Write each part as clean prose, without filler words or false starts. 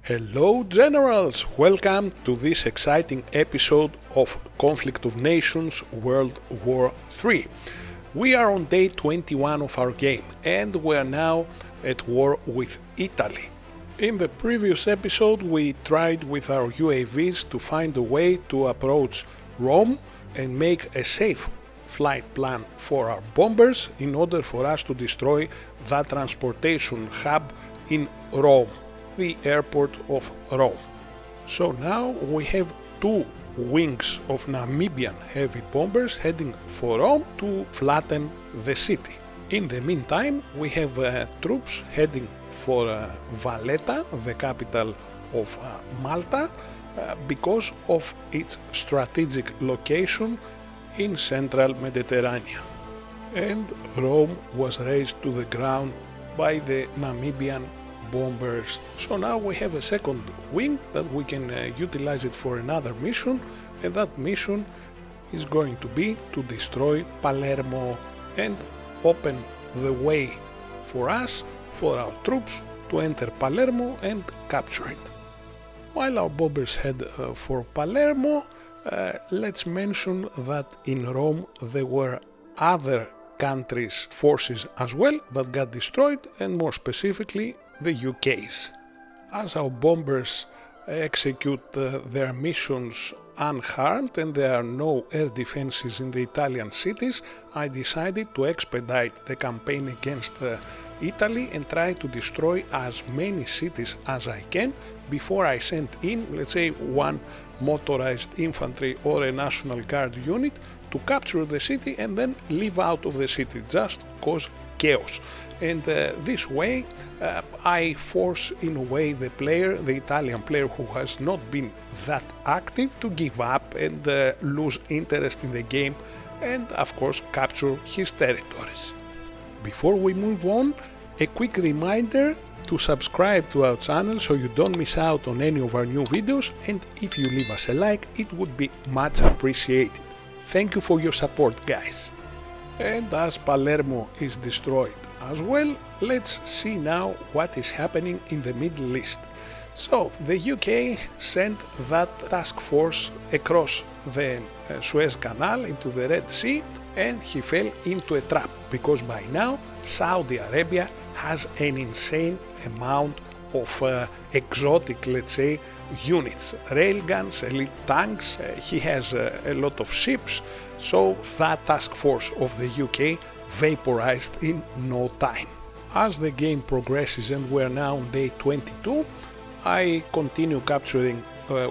Hello generals, welcome to this exciting episode of Conflict of Nations World War 3. We are on day 21 of our game and we are now at war with Italy. In the previous episode we tried with our UAVs to find a way to approach Rome and make a safe flight plan for our bombers in order for us to destroy that transportation hub in Rome, the airport of Rome. So now we have two wings of Namibian heavy bombers heading for Rome to flatten the city. In the meantime, we have troops heading for Valletta, the capital of Malta, because of its strategic location in central Mediterranean. And Rome was razed to the ground by the Namibian bombers. So now we have a second wing that we can utilize it for another mission, and that mission is going to be to destroy Palermo and open the way for us, for our troops, to enter Palermo and capture it. While our bombers head for Palermo, let's mention that in Rome there were other countries' forces as well that got destroyed, and more specifically the UK's. As our bombers execute their missions unharmed and there are no air defenses in the Italian cities, I decided to expedite the campaign against Italy and try to destroy as many cities as I can before I send in, let's say, one motorized infantry or a National Guard unit to capture the city and then leave out of the city, just cause chaos. And this way I force in a way the player, the Italian player who has not been that active, to give up and lose interest in the game and of course capture his territories. Before we move on, a quick reminder to subscribe to our channel so you don't miss out on any of our new videos, and if you leave us a like it would be much appreciated. Thank you for your support, guys. And as Palermo is destroyed as well, let's see now what is happening in the Middle East. So the UK sent that task force across the Suez Canal into the Red Sea, and he fell into a trap because by now Saudi Arabia has an insane amount of exotic, let's say, units, railguns, elite tanks. He has a lot of ships, so that task force of the UK vaporized in no time. As the game progresses and we're now on day 22, I continue capturing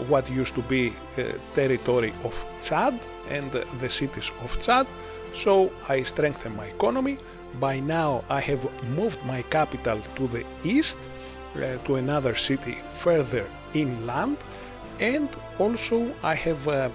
what used to be territory of Chad and the cities of Chad, so I strengthen my economy. By now I have moved my capital to the east, to another city further inland, and also I have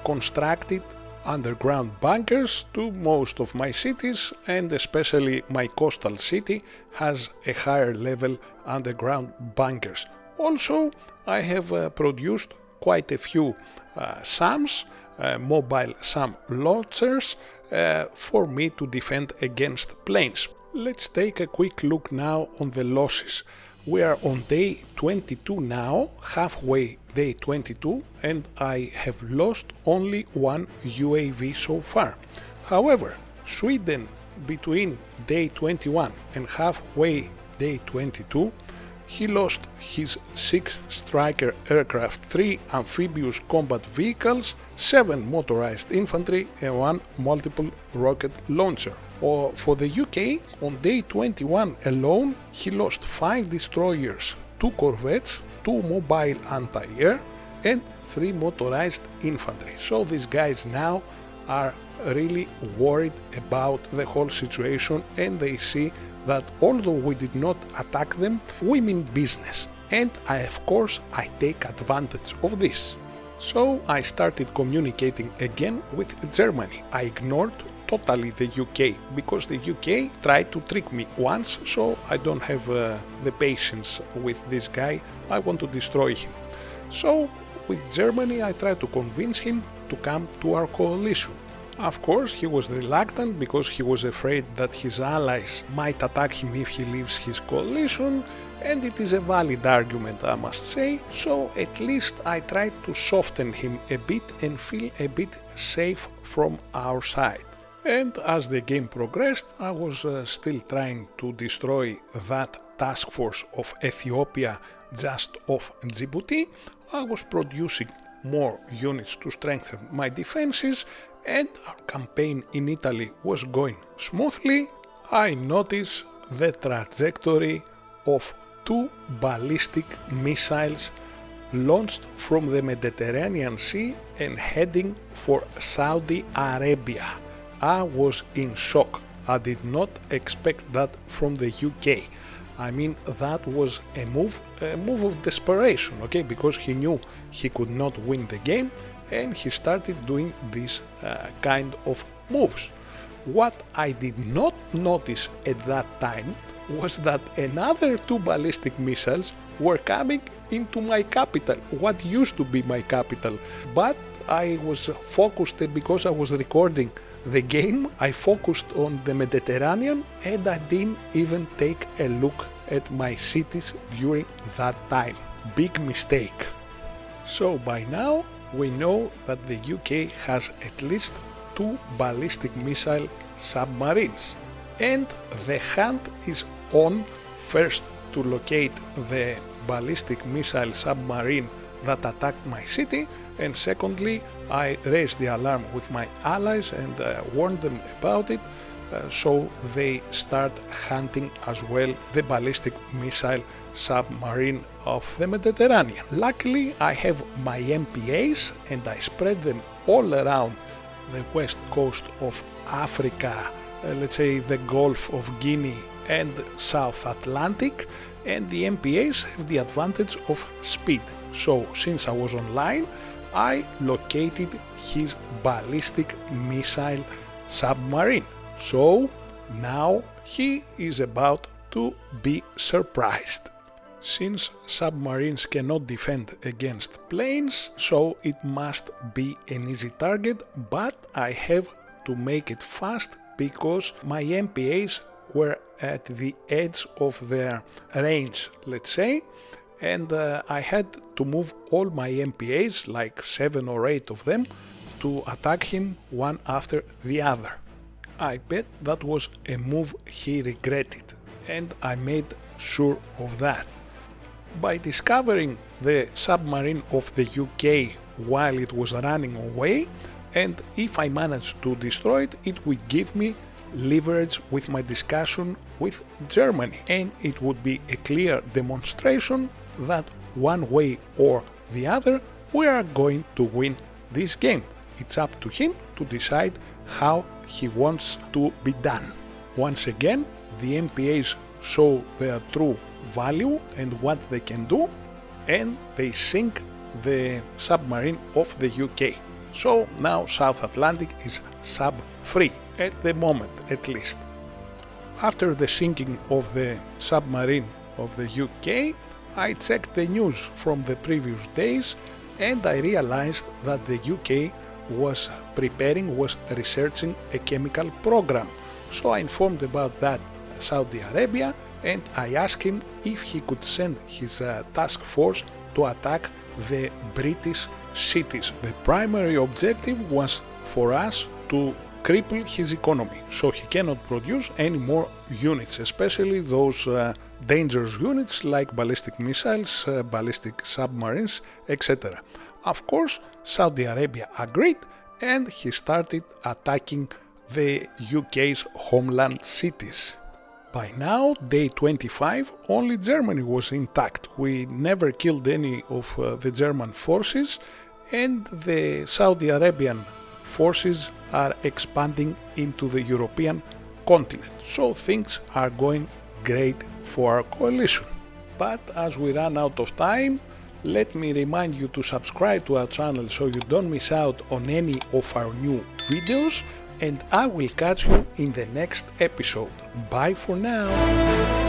constructed underground bunkers to most of my cities, and especially my coastal city has a higher level underground bunkers. Also I have produced quite a few SAMs, mobile SAM launchers, for me to defend against planes. Let's take a quick look now on the losses. We are on day 22 now, halfway day 22, and I have lost only one UAV so far. However, Sweden between day 21 and halfway day 22, he lost his 6 Striker aircraft, 3 amphibious combat vehicles, 7 motorized infantry and 1 multiple rocket launcher. Or for the UK, on day 21 alone, he lost 5 destroyers, 2 corvettes, 2 mobile anti-air and 3 motorized infantry. So these guys now are really worried about the whole situation, and they see that although we did not attack them, we mean business, and of course I take advantage of this. So I started communicating again with Germany. I ignored totally the UK because the UK tried to trick me once, so I don't have the patience with this guy. I want to destroy him. So with Germany I tried to convince him to come to our coalition. Of course, he was reluctant because he was afraid that his allies might attack him if he leaves his coalition, and it is a valid argument, I must say, so at least I tried to soften him a bit and feel a bit safe from our side. And as the game progressed, I was still trying to destroy that task force of Ethiopia just off Djibouti. I was producing more units to strengthen my defenses, and our campaign in Italy was going smoothly. I noticed the trajectory of 2 ballistic missiles launched from the Mediterranean Sea and heading for Saudi Arabia. I was in shock. I did not expect that from the UK. I mean, that was a move of desperation, okay, because he knew he could not win the game, and he started doing these kind of moves. What I did not notice at that time was that another 2 ballistic missiles were coming into my capital, what used to be my capital, but I was focused because I was recording the game. I focused on the Mediterranean and I didn't even take a look at my cities during that time. Big mistake. So by now we know that the UK has at least 2 ballistic missile submarines, and the hunt is on, first to locate the ballistic missile submarine that attacked my city, and secondly I raised the alarm with my allies and warned them about it, so they start hunting as well the ballistic missile submarine of the Mediterranean. Luckily I have my MPAs and I spread them all around the west coast of Africa, let's say the Gulf of Guinea and South Atlantic, and the MPAs have the advantage of speed. So since I was online, I located his ballistic missile submarine. So now he is about to be surprised. Since submarines cannot defend against planes, so it must be an easy target, but I have to make it fast because my MPAs were at the edge of their range, let's say, and I had to move all my MPAs, like 7 or 8 of them, to attack him one after the other. I bet that was a move he regretted, and I made sure of that. By discovering the submarine of the UK while it was running away, and if I managed to destroy it, it would give me leverage with my discussion with Germany, and it would be a clear demonstration that one way or the other we are going to win this game. It's up to him to decide how he wants to be done. Once again, the MPAs show their true value and what they can do, and they sink the submarine of the UK. So now South Atlantic is sub-free, at the moment at least. After the sinking of the submarine of the UK, I checked the news from the previous days and I realized that the UK was researching a chemical program. So I informed about that Saudi Arabia, and I asked him if he could send his task force to attack the British cities. The primary objective was for us to cripple his economy, so he cannot produce any more units, especially those dangerous units like ballistic missiles, ballistic submarines, etc. Of course, Saudi Arabia agreed, and he started attacking the UK's homeland cities. By now, day 25, only Germany was intact. We never killed any of the German forces, and the Saudi Arabian forces are expanding into the European continent. So things are going great for our coalition. But as we run out of time, let me remind you to subscribe to our channel so you don't miss out on any of our new videos, and I will catch you in the next episode. Bye for now.